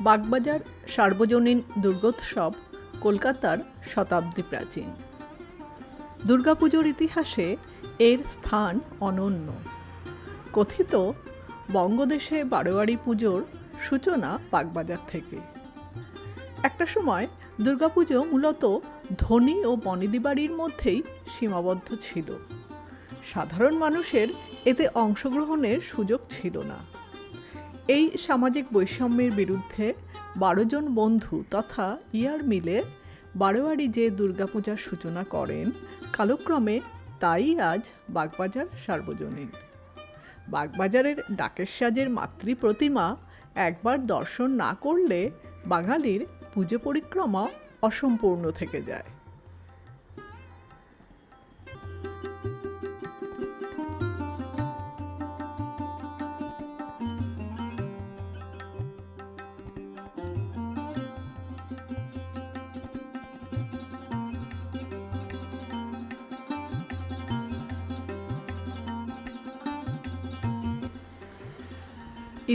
বাগবাজার সার্বজনীন দুর্গোৎসব কলকাতার শতাব্দী প্রাচীন। দুর্গাপুজোর ইতিহাসে এর স্থান অনন্য। কথিত বঙ্গদেশে বারোয়ারি পুজোর সূচনা বাগবাজার থেকে। একটা সময় দুর্গাপুজো মূলত ধনী ও বনেদি বাড়ির মধ্যেই সীমাবদ্ধ ছিল। সাধারণ মানুষের এতে অংশগ্রহণের সুযোগ ছিল না। এই সামাজিক বৈষম্যের বিরুদ্ধে 12 জন বন্ধু তথা ইয়ার মিলে বারোয়ারি যে দুর্গাপূজার সূচনা করেন, কালক্রমে তাই আজ বাগবাজার সার্বজনীন। বাগবাজারের ডাকের সাজের মাতৃ প্রতিমা একবার দর্শন না করলে বাঙালির পুজো পরিক্রমা অসম্পূর্ণ থেকে যায়।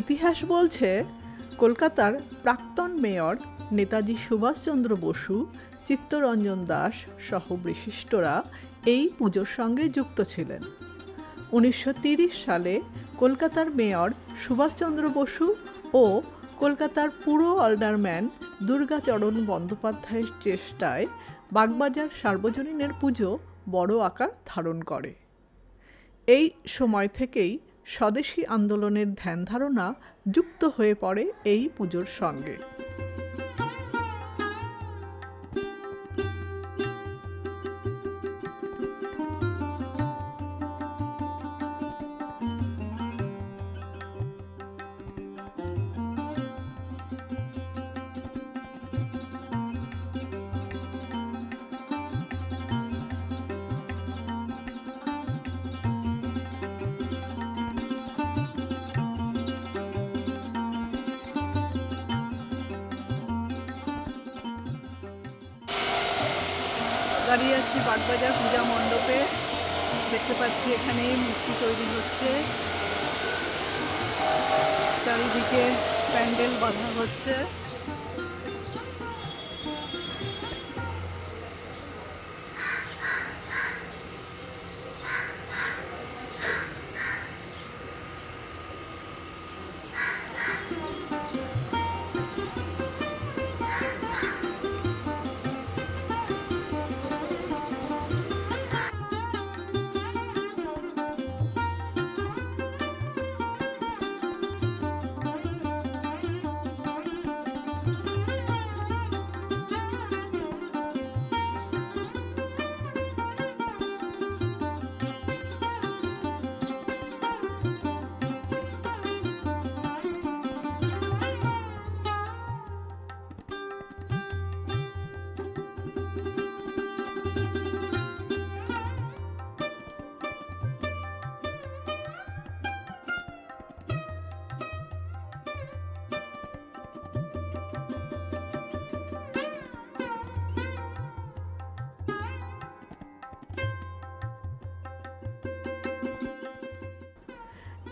ইতিহাস বলছে, কলকাতার প্রাক্তন মেয়র নেতাজি সুভাষচন্দ্র বসু, চিত্তরঞ্জন দাস সহ বিশিষ্টরা এই পুজোর সঙ্গে যুক্ত ছিলেন। 1930 সালে কলকাতার মেয়র সুভাষচন্দ্র বসু ও কলকাতার পুর অলডারম্যান দুর্গাচরণ বন্দ্যোপাধ্যায়ের চেষ্টায় বাগবাজার সার্বজনীনের পুজো বড় আকার ধারণ করে। এই সময় থেকেই স্বদেশী আন্দোলনের ধ্যান ধারণা যুক্ত হয়ে পড়ে এই পুজোর সঙ্গে। দাঁড়িয়ে আছি বাগবাজার পূজা মণ্ডপে। দেখতে পাচ্ছি এখানে মূর্তি তৈরি হচ্ছে, চারিদিকে প্যান্ডেল বাঁধা হচ্ছে।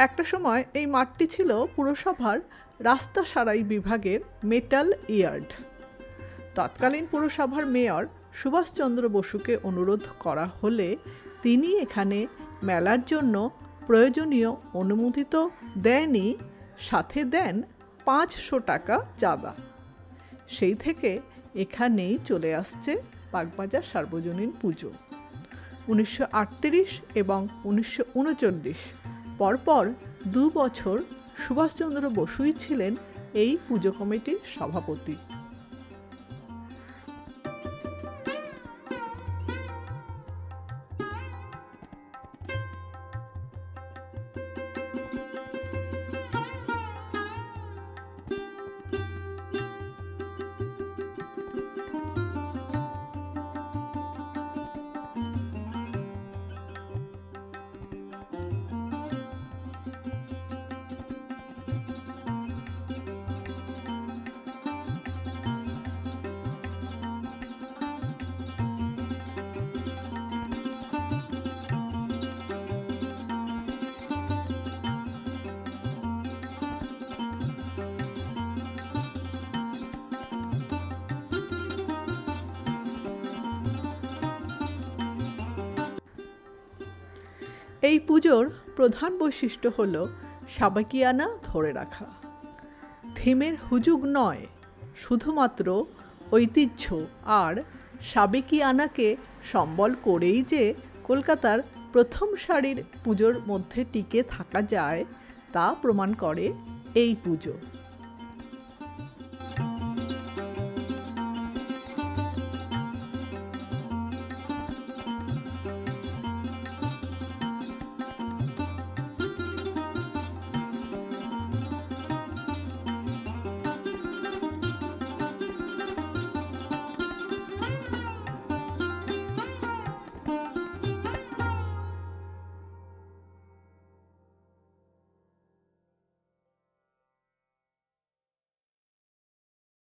একটা সময় এই মাঠটি ছিল পুরসভার রাস্তা সারাই বিভাগের মেটাল ইয়ার্ড। তৎকালীন পুরসভার মেয়র সুভাষচন্দ্র বসুকে অনুরোধ করা হলে তিনি এখানে মেলার জন্য প্রয়োজনীয় অনুমতি তো দেনই, সাথে দেন 500 টাকা চাঁদা। সেই থেকে এখানেই চলে আসছে বাগবাজার সার্বজনীন পুজো। 1938 এবং 1939 পরপর 2 বছর সুভাষচন্দ্র বসুই ছিলেন এই পুজো কমিটির সভাপতি। এই পুজোর প্রধান বৈশিষ্ট্য হল সাবেকিয়ানা ধরে রাখা। থিমের হুজুগ নয়, শুধুমাত্র ঐতিহ্য আর সাবেকিয়ানাকে সম্বল করেই যে কলকাতার প্রথম সারির পুজোর মধ্যে টিকে থাকা যায় তা প্রমাণ করে এই পুজো।